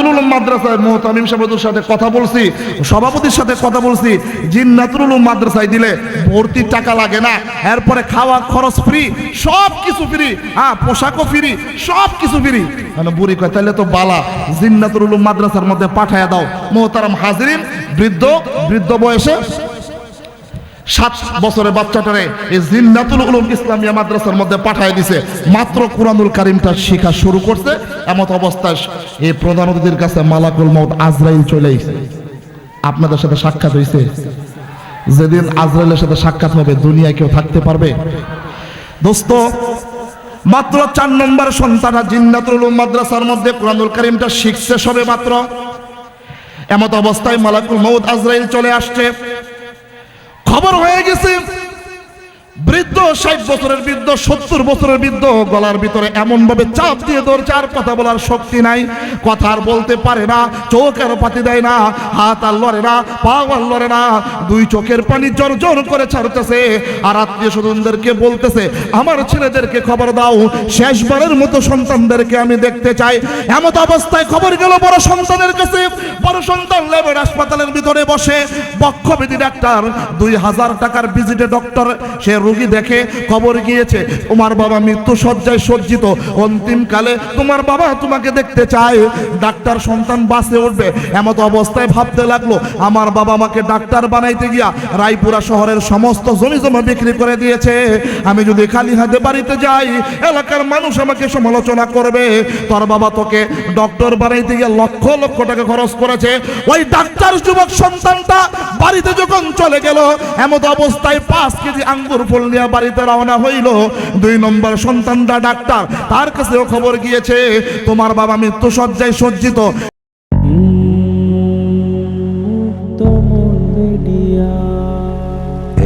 জিন্নাতুল উলুম মাদ্রাসায় মুহতামিম সাহেবের সাথে কথা বলছি, সভাপতির সাথে কথা বলছি, জিন্নাতুল উলুম মাদ্রাসায় দিলে ভর্তির টাকা লাগে না, এরপরে খাওয়া খরচ ফ্রি, সব কিছু ফ্রি, হ্যাঁ পোশাকও ফ্রি, সব কিছু ফ্রি। মানে বুড়ি কয় তাহলে তো বালা, জিন্নাতুল উলুম মাদ্রাসার মধ্যে পাঠায়া দাও। মোহতারাম হাজিরিন, বৃদ্ধ বয়সে 7 বছরের বাচ্চাটারে এই জিন্নাতুল উলুম ইসলামিয়া মাদ্রাসার মধ্যে পাঠিয়ে দিছে, মাত্র কুরআনুল কারীমটা শেখা শুরু করছে। এমত অবস্থায় এই প্রধান অতিথির কাছে মালাকুল মউত আজরাইল চলে এসেছে। আপনাদের সাথে সাক্ষাৎ হয়েছে? যেদিন আজরাইলের সাথে সাক্ষাৎ হবে দুনিয়ায় কেউ থাকতে পারবে? দোস্ত, মাত্র 4 নম্বর সন্তান জিন্নাতুল উলুম মাদ্রাসার মধ্যে কুরআনুল কারীমটা শিখছে সবে মাত্র। এমত অবস্থায় মালাকুল মউত আজরাইল চলে আসছে। খবর হয়ে গেছে বৃদ্ধ 60 বছরের বৃদ্ধ, 70 বছরের বৃদ্ধ গলার ভিতরে এমন ভাবে চাপ দিয়ে ধরছে আর কথা বলার শক্তি নাই, কথা আর বলতে পারে না, চোখ আর পাতি দেয় না, হাত আর লড়ে না, পা আর লড়ে না, 2 চোখের পানি জর করে ছাড়তেছে। আর আত্মীয় স্বজনদেরকে বলতেছে আমার ছেলেদেরকে খবর দাও, শেষবারের মতো সন্তানদেরকে আমি দেখতে চাই। এমত অবস্থায় খবর গেল বড় সন্তানের কাছে। বড় সন্তান লেবার হাসপাতালের ভিতরে বসে বক্ষবিধি ডাক্তার, 2000 টাকার ভিজিটে ডক্টর, সে রোগী দেখে খবর গিয়েছে তোমার বাবা মৃত্যু শয্যায় সজ্জিত, অন্তিমকালে তোমার বাবা তোমাকে দেখতে চায়। ডাক্তার সন্তান বাসে উঠবে, এমত অবস্থায় ভাবতে লাগলো আমার বাবা আমাকে ডাক্তার বানাইতে গিয়া রায়পুরা শহরের সমস্ত জমি জমা বিক্রি করে দিয়েছে, আমি যদি খালি হাতে বাড়িতে যাই এলাকার মানুষ আমাকে সমালোচনা করবে। তোর বাবা তোকে ডক্টর বানাইতে গিয়া লক্ষ লক্ষ টাকা খরচ করেছে। ওই ডাক্তার যুবক সন্তানটা বাড়িতে যখন চলে গেল, এমত অবস্থায় 5 কেজি আঙ্গুর ফল নিয়ে বাড়িতে রওনা হইল। 2 নম্বর সন্তানটা ডাক্তার, তার কাছেও খবর গিয়েছে তোমার বাবা মৃত্যু শয্যায় সজ্জিত।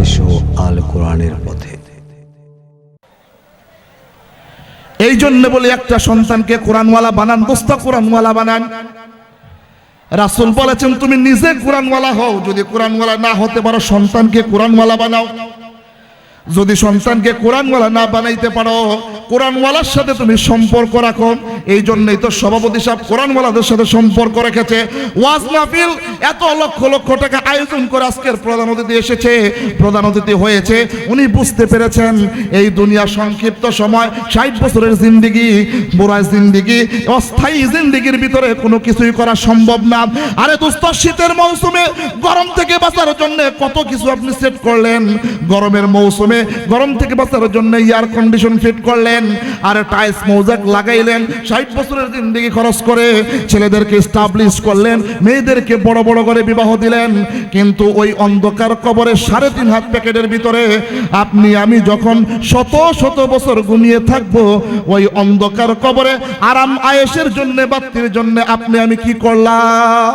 এসো আল কোরআনের পথে। এই জন্য বলি একটা সন্তানকে কোরআনওয়ালা বানান, দোস্ত কোরআনওয়ালা বানান। রাসূল বলেছেন তুমি নিজে কোরআনওয়ালা হও, যদি কোরআনওয়ালা না হতে পারো সন্তানকে কোরআনওয়ালা বানাও। যদি সন্তানকে কোরআনওয়ালা না বানাইতে পারো, কোরআনওয়ালার সাথে তুমি সম্পর্ক রাখো। এই জন্যই তো সভাপতি সাহেব কোরআনওয়ালাদের সাথে সম্পর্ক রেখেছে। ওয়াজ মাহফিল এত লক্ষ লক্ষ টাকা আয়োজন করে আজকের প্রধান অতিথি এসেছে, প্রধান অতিথি হয়েছে। উনি বুঝতে পেরেছেন এই দুনিয়া সংক্ষিপ্ত সময়, 60 বছরের জিন্দেগি, বুড়া জিন্দেগি, অস্থায়ী জিন্দেগির ভিতরে কোনো কিছুই করা সম্ভব না। আরে দোস্ত, শীতের মৌসুমে গরম থেকে বাঁচার জন্য কত কিছু আপনি সেট করলেন, গরমের মৌসুমে গরম থেকে বাঁচার জন্য এয়ার কন্ডিশন ফিট করলেন, আর টাইলস মৌজাক লাগাইলেন, 60 বছরের জিন্দেগি খরচ করে ছেলেদেরকে এস্টাবলিশ করলেন, মেয়েদেরকে বড় বড় করে বিবাহ দিলেন। কিন্তু ওই অন্ধকার কবরে 3.5 হাত প্যাকেটের ভিতরে আপনি আমি যখন শত শত বছর ঘুমিয়ে থাকবো, ওই অন্ধকার কবরে আরাম আয়েশের জন্য, বাত্তির জন্য আপনি আমি কি করলাম?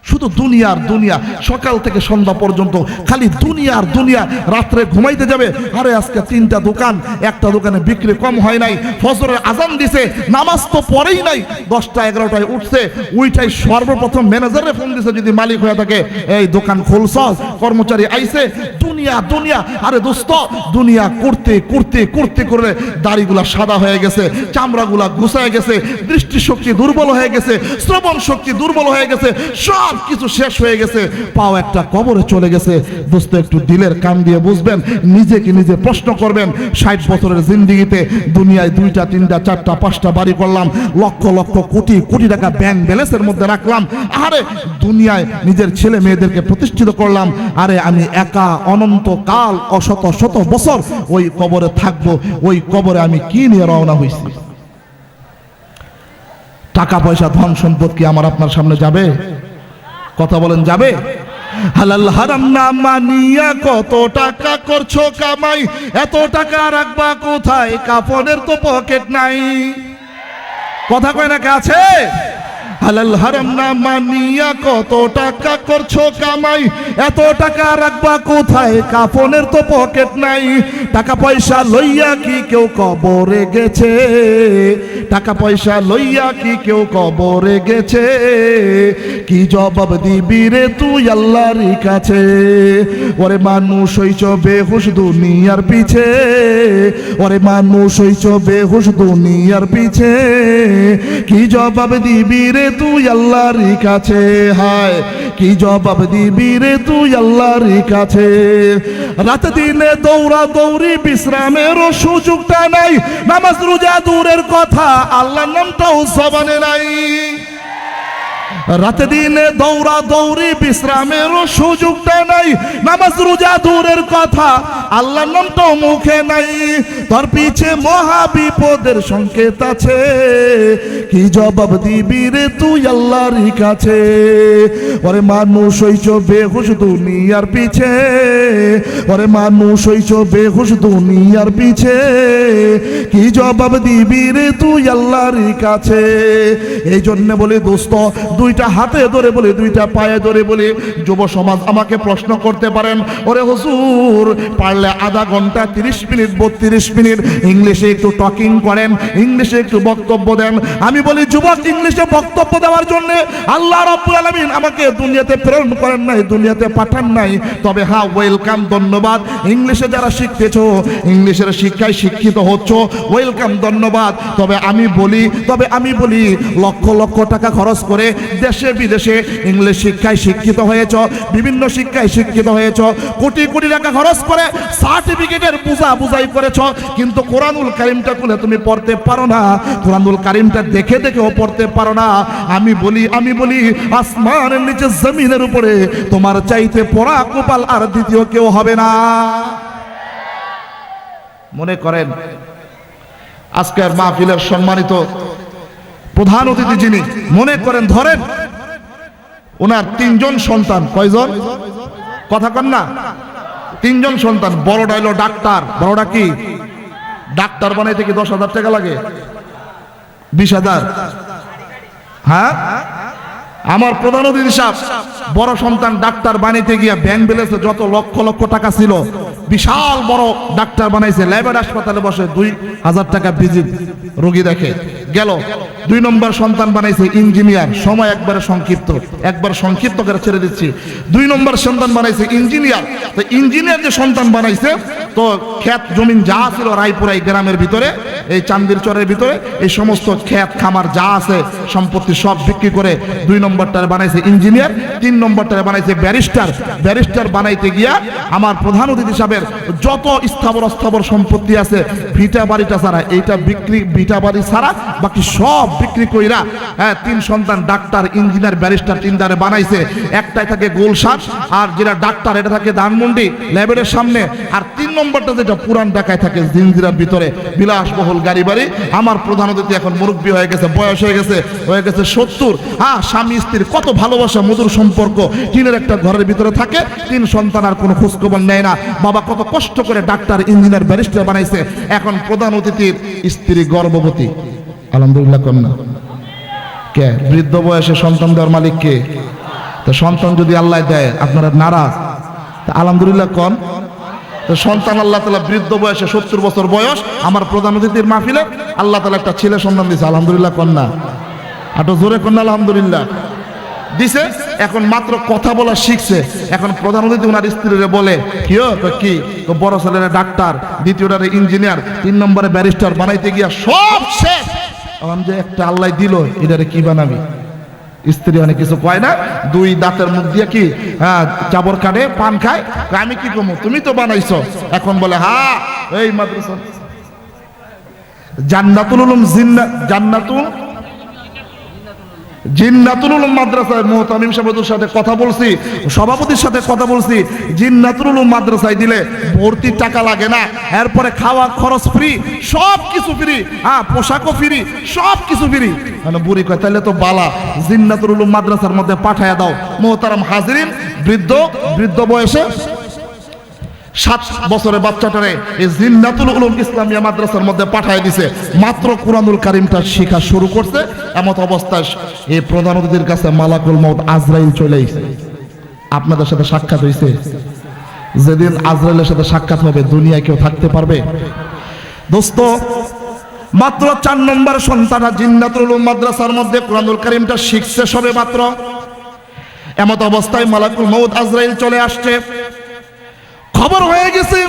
শুধু দুনিয়ার দুনিয়া, সকাল থেকে সন্ধ্যা পর্যন্ত খালি দুনিয়ার দুনিয়া। রাত্রে ঘুমাইতে যাবে, আরে আজকে 3টা দোকান, একটা দোকানে বিক্রি কম হয় নাই, ফজরের আজান দিছে, নামাজ তো পড়েই নাই, 10টা 11টায় উঠছে, ওইটাই সর্বপ্রথম ম্যানেজারে ফোন দিছে যদি মালিক হয়ে থাকে, এই দোকান খুলছস, কর্মচারী আইছে। দুনিয়া দুনিয়া। আরে দোস্ত, দুনিয়া করতে করতে করতে করে দাড়িগুলা সাদা হয়ে গেছে, চামড়াগুলা গুছায় গেছে, দৃষ্টিশক্তি দুর্বল হয়ে গেছে, শ্রবণ শক্তি দুর্বল হয়ে গেছে, সব কিছু শেষ হয়ে গেছে, পাও একটা কবরে চলে গেছে। দোস্ত, একটু দিলের কান দিয়ে বুঝবেন, নিজেকে নিজে প্রশ্ন করবেন, 60 বছরের জিন্দেগিতে দুনিয়ায় 2টা 3টা 4টা 5টা বাড়ি করলাম, লক্ষ লক্ষ কোটি কোটি টাকা ব্যাংক ব্যালেন্সের মধ্যে রাখলাম, আরে দুনিয়ায় নিজের ছেলে মেয়েদেরকে প্রতিষ্ঠিত করলাম, আরে আমি একা অনন্তকাল অশত শত বছর ওই কবরে থাকবো, ওই কবরে আমি কি নিয়ে রওনা হয়েছি? টাকা পয়সা ধন সম্পদ কি আমার আপনার সামনে যাবে? কথা বলেন, যাবে? হালাল হারাম না মানিয়া কত টাকা করছো কামাই, এত টাকা রাখবা কোথায়, কাফনের তো পকেট নাই। কথা কয় না, কে আছে? হালাল হারাম না মানিয়া কত টাকা করছো কামাই, এত টাকা রাখবা কোথায়, কাফনের তো পকেট নাই। টাকা পয়সা লইয়া কি কেউ কবরে গেছে, টাকা পয়সা লইয়া কি কেউ কবরে গেছে, কি জবাব দিবি রে তুই আল্লাহর কাছে? ওরে মানুষ হইছ বেহুশ দুনিয়ার পিছে, ওরে মানুষ হইছ বেহুশ দুনিয়ার পিছে, কি জবাব দিবি রে তুই আল্লাহর কাছে, হায় কি জবাব দিবি রে তুই আল্লাহর কাছে। রাত দিনে দৌড়া দৌড়ি বিশ্রামেরও সুযোগটা নাই, নামাজ রোজা দূরের কথা আল্লাহর নামটাও জবানে নাই। রাতে দিনে দৌড়া দৌড়ি বিশ্রামেরও সুযোগটা নাই, নামাজ রোজা দূরের কথা আল্লাহর নামটাও মুখে নাই। তোর পিছে মহা বিপদের সংকেত আছে, কি জবাব দিবি রে তুই আল্লাহর কাছে। ওরে মানুষ হইছ বেহুশ দুনিয়ার পিছে, ওরে মানুষ হইছ বেহুশ দুনিয়ার পিছে, কি জবাব দিবি রে তুই আল্লাহর কাছে। এই জন্য বলি দোস্ত, দুইটা হাতে ধরে বলি, দুইটা পায়ে ধরে বলি, যুব সমাজ আমাকে প্রশ্ন করতে পারেন, ওরে হুজুর পারলে আধা ঘন্টা 30 মিনিট 32 মিনিট ইংলিশে একটু টকিং করেন, ইংলিশে একটু বক্তব্য দেন। আমি বলি যুবক, ইংলিশে বক্তব্য দেওয়ার জন্য আল্লাহ রাব্বুল আলামিন আমাকে দুনিয়াতে প্রেরণ করেন নাই, দুনিয়াতে পাঠান নাই। তবে হ্যাঁ, ওয়েলকাম, ধন্যবাদ। ইংলিশে যারা শিখতেছো, ইংলিশের শিক্ষায় শিক্ষিত হচ্ছ, ওয়েলকাম, ধন্যবাদ। তবে আমি বলি লক্ষ লক্ষ টাকা খরচ করে দেশে বিদেশে ইংলিশ শিক্ষায় শিক্ষিত হয়েছ, বিভিন্ন শিক্ষায় শিক্ষিত হয়েছ, কোটি কোটি টাকা খরচ করে সার্টিফিকেটের বুঝাই করেছ, কিন্তু কোরআনুল কারীমটা খুলে তুমি পড়তে পারো না, কোরআনুল কারীমটা দেখে দেখেও পড়তে পারো না। আমি বলি আসমানের নিচে জমিনের উপরে তোমার চাইতে পড়া কপাল আর দ্বিতীয় কেউ হবে না। মনে করেন আজকের মাহফিলের সম্মানিত প্রধান অতিথি যিনি, মনে করেন ধরেন ওনার 3 জন সন্তান। কয়জন? কথা কন না। 3 জন সন্তান। বড়টা হইলো ডাক্তার। বড়টা কি? ডাক্তার বানাইতে কি 10,000 টাকা লাগে? 20,000? হ্যাঁ, আমার প্রধান অতিথি সাহেব বড় সন্তান ডাক্তার বানাইতে গিয়া ব্যাংক ব্যালেন্সে যত লক্ষ লক্ষ টাকা ছিল, বিশাল বড় ডাক্তার বানাইছে, ল্যাবের হাসপাতালে বসে 2,000 টাকা ভিজিট রোগী দেখে গেল। 2 নম্বর সন্তান বানাইছে ইঞ্জিনিয়ার, সময় একবার সংক্ষিপ্ত করে ছেড়ে দিচ্ছি। 2 নম্বর সন্তান বানাইছে ইঞ্জিনিয়ার। তো ইঞ্জিনিয়ার যে সন্তান বানাইছে, তো ক্ষেত জমিন যা ছিল রায়পুরাই গ্রামের ভিতরে, এই চান্দির চরের ভিতরে, এই সমস্ত ক্ষেত খামার যা আছে সম্পত্তি সব বিক্রি করে 2 নম্বরটার বানাইছে ইঞ্জিনিয়ার, 3 নম্বরটার বানাইছে ব্যারিস্টার বানাইতে গিয়া আমার প্রধান অতিথি সাহেবের যত স্থাবর সম্পত্তি আছে ভিটা বাড়িটা ছাড়া, এইটা বিক্রি, ভিটা বাড়ি ছাড়া বাকি সব বিক্রি কইরা, হ্যাঁ, 3 সন্তান ডাক্তার ইঞ্জিনিয়ার ব্যারিস্টার 3টারে বানাইছে। একটাই থাকে গুলশান, আর যেটা ডাক্তার এটা থাকে ধানমন্ডি ল্যাবের সামনে, আর 3 নম্বরটা যেটা পুরান ঢাকায় থাকে জিঞ্জিরার ভিতরে বিলাসবহুল গাড়ি বাড়ি। আমার প্রধান অতিথি এখন মুরব্বী হয়ে গেছে, বয়স হয়ে গেছে 70। হ্যাঁ, স্বামী স্ত্রীর কত ভালোবাসা, মধুর সম্পর্ক, টিনের একটা ঘরের ভিতরে থাকে, 3 সন্তান আর কোনো খোঁজখবর নেয় না। বাবা কত কষ্ট করে ডাক্তার ইঞ্জিনিয়ার ব্যারিস্টার বানাইছে। এখন প্রধান অতিথির স্ত্রী গর্ভবতী। আলহামদুলিল্লাহ কন্যা কে? বৃদ্ধ বয়সে সন্তান দেওয়ার মালিক কে? তো সন্তান যদি আল্লাহ দেয় আপনারা নারাজ? তা আলহামদুলিল্লাহ কন। তো সন্তান আল্লাহ তাআলা বৃদ্ধ বয়সে 70 বছর বয়স আমার প্রধান অতিথির মাহফিলে আল্লাহ তাআলা একটা ছেলে সন্তান দিয়েছে। আলহামদুলিল্লাহ কন্যা, আটো জোরে কন্যা আলহামদুলিল্লাহ দিছে। এখন মাত্র কথা বলা শিখছে। এখন প্রধান অতিথি ওনার স্ত্রীরে বলে, কি বড় ছেলেরা ডাক্তার, দ্বিতীয়টারে ইঞ্জিনিয়ার, 3 নম্বরে ব্যারিস্টার বানাইতে গিয়া সব শেষ। যে একটা আল্লাহ দিল, এটারে কি বানাবি? স্ত্রী অনেক কিছু কয় না, 2 দাঁতের মুখ দিয়ে কি চাবর কাটে, পান খায়। আমি কি কমু, তুমি তো বানাইছো। এখন বলে হ্যাঁ, এই মাদ্রাসা জান্নাতুল উলুম জিন্নাতুল উলুম মাদ্রাসায় মুহতামিম সাহেবের সাথে কথা বলছি, সভাপতির সাথে কথা বলছি। জিন্নাতুল উলুম মাদ্রাসায় দিলে ভর্তির টাকা লাগে না, এরপরে খাওয়া খরচ ফ্রি, সব কিছু ফ্রি, হ্যাঁ, পোশাকও ফ্রি, সব কিছু ফ্রি। মানে বুড়ি কয় তাহলে তো বালা, জিন্নাতুল উলুম মাদ্রাসার মধ্যে পাঠায়া দাও। মুহতারাম হাজিরিন, বৃদ্ধ বয়সে 7 বছরের বাচ্চাটারে এই জিন্নাতুল উলুম ইসলামিয়া মাদ্রাসার মধ্যে পাঠিয়ে দিছে। মাত্র কুরআনুল কারীমটা শেখা শুরু করছে, এমত অবস্থায় এই প্রধান অতিথির কাছে মালাকুল মউত আজরাইল চলে এসেছে। আপনাদের সাথে সাক্ষাৎ হয়েছে? যেদিন আজরাইলের সাথে সাক্ষাৎ হবে দুনিয়ায় কেউ থাকতে পারবে? দোস্ত, মাত্র 4 নম্বর সন্তান জিন্নাতুল উলুম মাদ্রাসার মধ্যে কুরআনুল কারীমটা শিখছে সবে মাত্র। এমত অবস্থায় মালাকুল মউত আজরাইল চলে আসছে। খবর হয়ে গেছে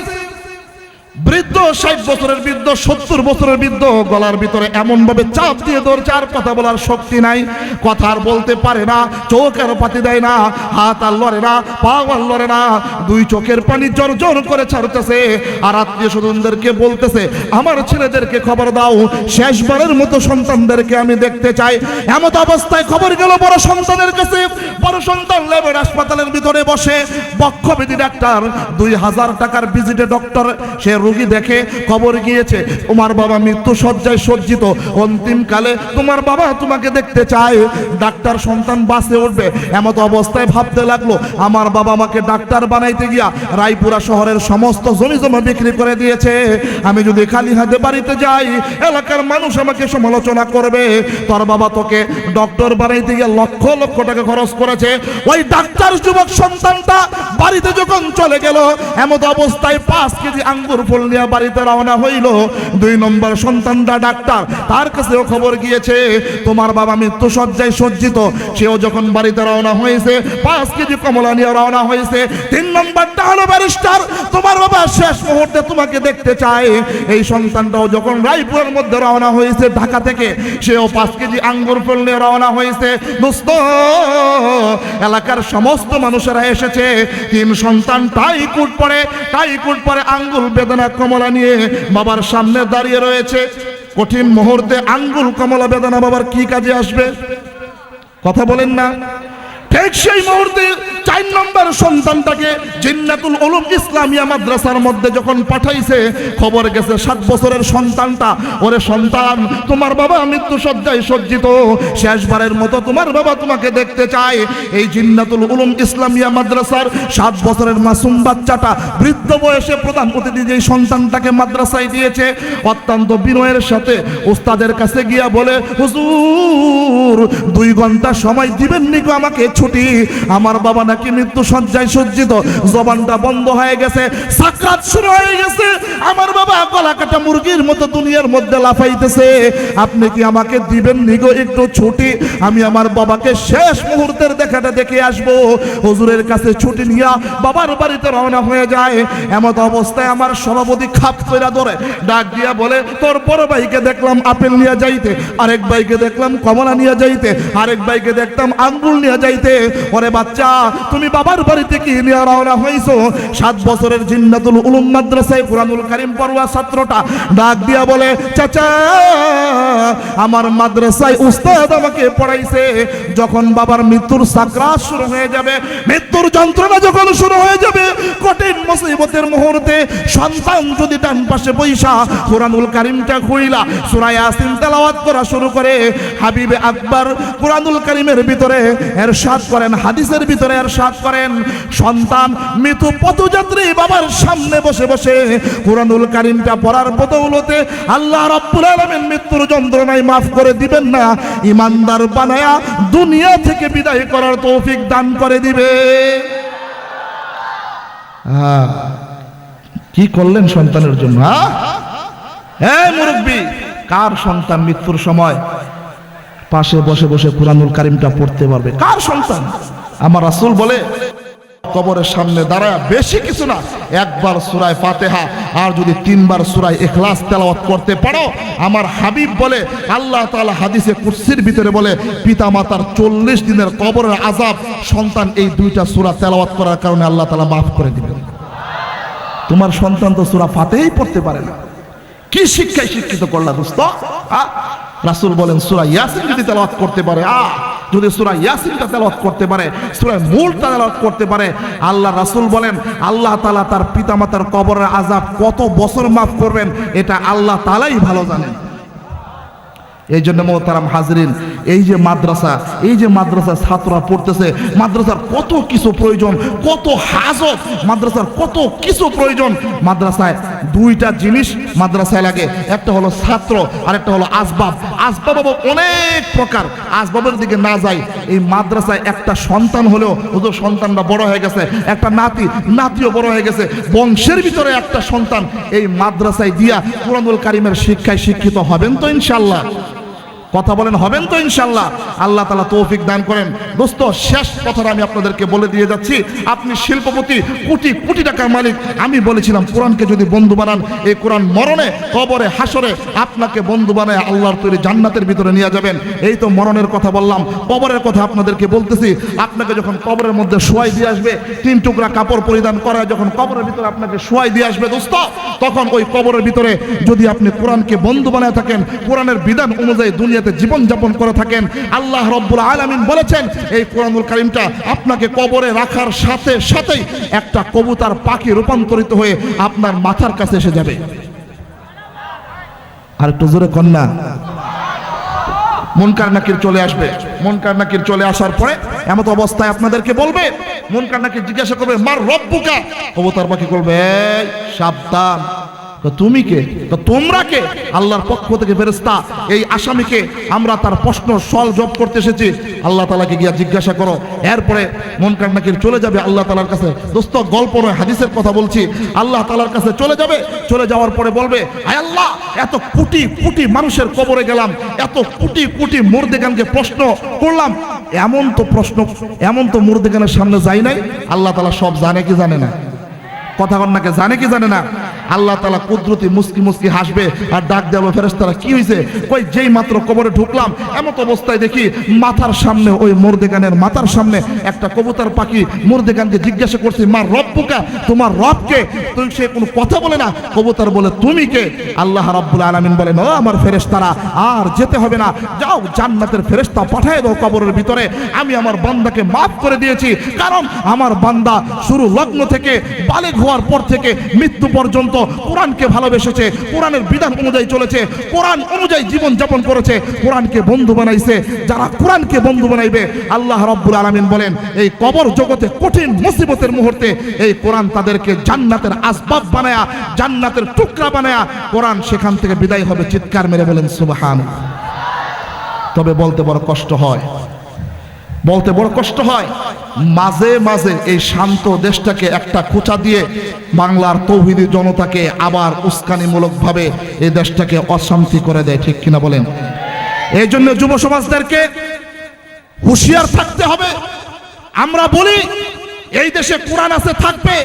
বৃদ্ধ 60 বছরের বৃদ্ধ 70 বছরের বৃদ্ধ গলার ভিতরে এমন ভাবে চাপ দিয়ে ধরছে আর কথা বলার শক্তি নাই, কথা আর বলতে পারে না, চোখ আর পাতি দেয় না, হাত আর লড়ে না, পা আর লড়ে না, দুই চোখের পানি জোর জোর করে ছাড়তেছে আর আত্মীয় স্বজনদেরকে বলতেছে আমার ছেলেদেরকে খবর দাও, শেষবারের মতো সন্তানদেরকে আমি দেখতে চাই। এমত অবস্থায় খবর গেল বড় সন্তানের কাছে। বড় সন্তান লেবের হাসপাতালের ভিতরে বসে বক্ষবিধি ডাক্তার, 2000 টাকার ভিজিটে ডক্টর, সে রোগী দেখে খবর গিয়েছে তোমার বাবা মৃত্যু শয্যায় সজ্জিত, অন্তিমকালে তোমার বাবা তোমাকে দেখতে চায়। ডাক্তার সন্তান বাসে উঠবে এমত অবস্থায় ভাবতে লাগলো আমার বাবা আমাকে ডাক্তার বানাইতে গিয়া রায়পুরা শহরের সমস্ত জমি জমা বিক্রি করে দিয়েছে, আমি যদি খালি হাতে বাড়িতে যাই এলাকার মানুষ আমাকে সমালোচনা করবে, তোর বাবা তোকে ডক্টর বানাইতে গিয়ে লক্ষ লক্ষ টাকা খরচ করেছে। ওই ডাক্তার যুবক সন্তানটা বাড়িতে যখন চলে গেল এমত অবস্থায় 5 কেজি আঙ্গুর ফল নিয়ে বাড়িতে রওনা হইল। 2 নম্বর সন্তানটা ডাক্তার, তার কাছেও খবর গিয়েছে তোমার বাবা মৃত্যু শয্যায় সজ্জিত, সেও যখন বাড়িতে রওনা হয়েছে 5 কেজি কমলা নিয়ে রওনা হয়েছে। 3 নম্বরটা হলো ব্যারিস্টার, তোমার বাবা শেষ মুহূর্তে তোমাকে দেখতে চায়। এই সন্তানটাও যখন রায়পুরের মধ্যে রওনা হয়েছে ঢাকা থেকে, সেও 5 কেজি আঙ্গুর ফল নিয়ে রওনা হয়েছে। দোস্ত, এলাকার সমস্ত মানুষেরা এসেছে। 3 সন্তান টাই কোট পরে আঙ্গুল বেদনা কমলা নিয়ে বাবার সামনে দাঁড়িয়ে রয়েছে। কঠিন মুহূর্তে আঙ্গুল কমলা বেদনা বাবার কি কাজে আসবে? কথা বলেন না। ঠিক সেই মুহূর্তে 4 নম্বর সন্তানটাকে জিন্নাতুল উলুম ইসলামিয়া মাদ্রাসার মধ্যে যখন পাঠাইছে, খবর গেছে 7 বছরের সন্তানটা, ওরে সন্তান তোমার বাবা মৃত্যু শয্যায় সজ্জিত, শেষবারের মতো তোমার বাবা তোমাকে দেখতে চায়। এই জিন্নাতুল উলুম ইসলামিয়া মাদ্রাসার 7 বছরের মাসুম বাচ্চাটা বৃদ্ধ বয়সে প্রধান অতিথি যেই সন্তানটাকে মাদ্রাসায় দিয়েছে, অত্যন্ত বিনয়ের সাথে উস্তাদের কাছে গিয়া বলে হুজুর 2 ঘন্টা সময় দিবেন নি গো আমাকে ছুটি, আমার বাবা নাকি মৃত্যু শয্যায় সজ্জিত, জবানটা বন্ধ হয়ে গেছে, সাকরাত শুরু হয়ে গেছে, আমার বাবা গলা কাটা মুরগির মতো দুনিয়ার মধ্যে লাফাইতেছে, আপনি কি আমাকে দিবেন নি গো একটু ছুটি, আমি আমার বাবাকে শেষ মুহূর্তের দেখাটা দেখে আসবো। হুজুরের কাছে ছুটি নিয়া বাবার বাড়িতে রওনা হয়ে যায়। এমত অবস্থায় আমার সভাপতি খাপ কইরা ধরে ডাক দিয়া বলে তোর বড় ভাইকে দেখলাম আপেল নিয়ে যাইতে, আরেক ভাইকে দেখলাম কমলা নিয়ে যাইতে, আরেক ভাইকে দেখলাম আঙ্গুর নিয়ে যাইতে, ওরে বাচ্চা তুমি বাবার বাড়িতে কি নিয়ে রওনা হইছো? 7 বছরের জিন্নাতুল উলুম মাদ্রাসায় কুরআনুল কারীম পড়ুয়া ছাত্রটা ডাক দিয়া বলে চাচা আমার মাদ্রাসায় উস্তাদ আমাকে পড়াইছে, যখন বাবার মৃত্যুর সাকরাত শুরু হয়ে যাবে, মৃত্যুর যন্ত্রণা যখন শুরু হয়ে যাবে, কঠিন মুসিবতের মুহূর্তে সন্তান যদি ডান পাশে বইসা কুরআনুল কারীমটা খুইলা সূরা ইয়াসিন তেলাওয়াত করা শুরু করে, হাবিবে আকবার কুরআনুল কারীমের ভিতরে এরশাদ করেন, হাদিসের ভিতরে এরশাদ করেন, সন্তান মৃত্যু পথযাত্রী বাবার সামনে বসে বসে কুরআনুল কারীমটা পড়ার বদৌলতে আল্লাহ রাব্বুল আলামিন মৃত্যুর যন্ত্রণায় মাফ করে দিবেন না, ইমানদার বানায়া দুনিয়া থেকে বিদায় করার তৌফিক দান করে দিবে। কি করলেন সন্তানের জন্য? হ্যাঁ মুরব্বী, কার সন্তান মৃত্যুর সময় পাশে বসে বসে কুরআনুল কারীমটা পড়তে পারবে? কার সন্তান? আমার রাসূল বলে কবরের সামনে দাঁড়ায় বেশি কিছু না, একবার সূরা ফাতিহা আর যদি 3 বার সূরা ইখলাস তেলাওয়াত করতে পারো, আমার হাবিব বলে আল্লাহ তাআলা হাদিসে কুদসির ভিতরে বলে পিতামাতার 40 দিনের কবরের আযাব সন্তান এই 2টা সূরা তেলাওয়াত করার কারণে আল্লাহ তাআলা মাফ করে দিবেন। তোমার সন্তান তো সূরা ফাতিহাই পড়তে পারে না, কি শিক্ষায় শিক্ষিত করলা দোস্ত? রাসূল বলেন সূরা ইয়াসিন যদি তেলাওয়াত করতে পারে, যদি সূরা ইয়াসিনটা তেলাওয়াত করতে পারে, সূরা মুলক তেলাওয়াত করতে পারে, আল্লাহ রাসূল বলেন আল্লাহ তাআলা তার পিতামাতার কবরের আযাব কত বছর মাফ করবেন এটা আল্লাহ তাআলাই ভালো জানেন। এই জন্য মোহতারাম হাজরিন, এই যে মাদ্রাসা ছাত্ররা পড়তেছে, মাদ্রাসার কত কিছু প্রয়োজন, কত হাজত, মাদ্রাসার কত কিছু প্রয়োজন। মাদ্রাসায় 2টা জিনিস মাদ্রাসায় লাগে, একটা হলো ছাত্র আর একটা হলো আসবাব। আসবাব অনেক প্রকার, আসবাবের দিকে না যাই, এই মাদ্রাসায় একটা সন্তান হলেও ওদের সন্তানটা বড় হয়ে গেছে, একটা নাতিও বড় হয়ে গেছে, বংশের ভিতরে একটা সন্তান এই মাদ্রাসায় দিয়া কুরআনুল কারীমের শিক্ষায় শিক্ষিত হবেন তো ইনশাআল্লাহ? কথা বলেন, হবেন তো ইনশাল্লাহ? আল্লাহ তাআলা তৌফিক দান করেন। দোস্ত, শেষ কথাটা আমি আপনাদেরকে বলে দিয়ে যাচ্ছি। আপনি শিল্পপতি, কোটি কোটি টাকার মালিক, আমি বলেছিলাম কোরআনকে যদি বন্ধু বানান, এই কোরআন মরণে, কবরে, হাসরে আপনাকে বন্ধু বানায় আল্লাহর তৈরি জান্নাতের ভিতরে নিয়ে যাবেন। এই তো মরণের কথা বললাম, কবরের কথা আপনাদেরকে বলতেছি। আপনাকে যখন কবরের মধ্যে শোয়াই দিয়ে আসবে, 3 টুকরা কাপড় পরিধান করা, যখন কবরের ভিতরে আপনাকে শোয়াই দিয়ে আসবে দোস্ত, তখন ওই কবরের ভিতরে যদি আপনি কোরআনকে বন্ধু বানায় থাকেন, কোরআনের বিধান অনুযায়ী দুনিয়াতে জীবন যাপন করে থাকেন, আল্লাহ রাব্বুল আলামিন বলেছেন এই কোরআনুল কারীমটা আপনাকে কবরে রাখার সাথে সাথেই একটা কবুতর পাখি রূপান্তরিত হয়ে আপনার মাথার কাছে এসে যাবে। আর একটু জোরে কন্যা, মুনকার নাকির চলে আসবে। মুনকার নাকির চলে আসার পরে এমত অবস্থায় আপনাদেরকে বলবে, মুনকার নাকির জিজ্ঞাসা করবে মার রব্বুকা, কবুতর পাখি করবে এই সাবধান, তো তুমি কে, তো তোমরা কে? আল্লাহর পক্ষ থেকে ফেরেশতা, এই আসামিকে আমরা তার প্রশ্ন জবাব করতে এসেছি, আল্লাহ তাআলাকে গিয়া জিজ্ঞাসা করো। এরপরে মুনকার নাকির চলে যাবে আল্লাহ তাআলার কাছে। দোস্ত, গল্প নয়, হাদিসের কথা বলছি। আল্লাহ তাআলার কাছে চলে যাবে, চলে যাওয়ার পরে বলবে, আয় আল্লাহ, এত কোটি কোটি মানুষের কবরে গেলাম, এত কোটি কোটি মুর্দেগানকে প্রশ্ন করলাম, এমন তো মুর্দেগানের সামনে যাই নাই। আল্লাহ তাআলা সব জানে কি জানে না? কথা কন্যাকে জানে কি জানে না? আল্লাহ তাআলা কুদরতি মুস্কি মুস্কি হাসবে আর ডাক দেবে, ফেরেশতারা কি হয়েছে? কই যেই মাত্র কবরে ঢুকলাম, এমন অবস্থায় দেখি মাথার সামনে, ওই মুর্দেগানের মাথার সামনে একটা কবুতর পাখি মুর্দেগানকে জিজ্ঞাসা করছে, মা রব্বুকা, তোমার রবকে? তুই সে কোনো কথা বলে না, কবুতর বলে তুমি কে? আল্লাহ রাব্বুল আলামিন বলেন, ও আমার ফেরেশতারা, আর যেতে হবে না, যাও জান্নাতের ফেরেশতা পাঠিয়ে দাও কবরের ভিতরে। আমি আমার বান্দাকে মাফ করে দিয়েছি, কারণ আমার বান্দা শুরু লগ্ন থেকে বালেগ হওয়ার পর থেকে মৃত্যু পর্যন্ত কোরআনকে ভালোবেসেছে, কোরআনের বিধান অনুযায়ী চলেছে, কোরআন অনুযায়ী জীবন যাপন করেছে, কোরআনকে বন্ধু বানাইছে। যারা কোরআনকে বন্ধু বানাইবে, আল্লাহ রাব্বুল আলামিন বলেন এই কবর জগতে কঠিন মুসিবতের মুহূর্তে এই কোরআন তাদেরকে জান্নাতের আসবাব বানায়া, জান্নাতের টুকরা বানায়া কোরআন সেখান থেকে বিদায় হবে। চিৎকার মেরে বলেন সুবহানাল্লাহ। তবে বলতে বড় কষ্ট হয়, বলতে বড় কষ্ট হয়, মাঝে মাঝে এই শান্ত দেশটাকে একটা খোঁচা দিয়ে বাংলার তৌহিদি জনতাকে আবার উস্কানিমূলকভাবে এই দেশটাকে অশান্তি করে দেয়। ঠিক কিনা বলেন? এই জন্য যুব সমাজদেরকে হুঁশিয়ার থাকতে হবে। আমরা বলি এই দেশে কোরআন আছে থাকবে,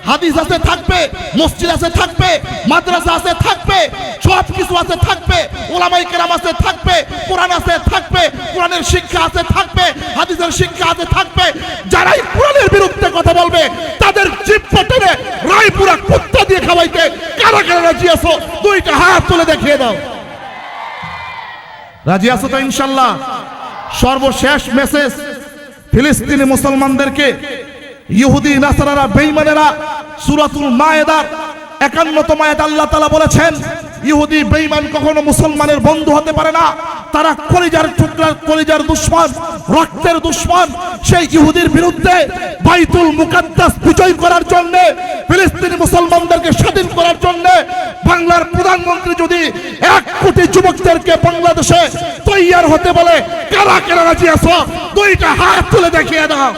হাদিস আছে থাকবে, মসজিদ আছে থাকবে, মাদ্রাসা আছে থাকবে, সব কিছু আছে থাকবে, ওলামায়ে কেরাম আছে থাকবে, কোরআন আছে থাকবে, কোরআনের শিক্ষা আছে থাকবে, হাদিসের শিক্ষা আছে থাকবে। যারাই কোরআনের বিরুদ্ধে কথা বলবে তাদের জিহ্বা টেনে রায়পুরা কুত্তা দিয়ে খাওয়াইতে কারা কারা রাজি আছো? দুইটা হাত তুলে দেখিয়ে দাও। রাজি আছো তো ইনশাআল্লাহ? সর্বশেষ মেসেজ ফিলিস্তিনি মুসলমানদেরকে, ইহুদি নাসারারা বেঈমানেরা, সূরাতুল মায়েদার 51তম আয়াত আল্লাহ তাআলা বলেছেন ইহুদি বেঈমান কখনো মুসলমানের বন্ধু হতে পারে না। তারা কলিজার টুকরা, কলিজার দুশমন, রক্তের দুশমন। সেই ইহুদির বিরুদ্ধে বাইতুল মুকাদ্দাস বিজয় করার জন্য, ফিলিস্তিনি মুসলমানদেরকে স্বাধীন করার জন্য বাংলার প্রধানমন্ত্রী যদি 1 কোটি যুবকদেরকে বাংলাদেশে তৈয়ার হতে বলে, কারা কারা রাজি আছো? দুইটা হাত তুলে দেখিয়ে দাও।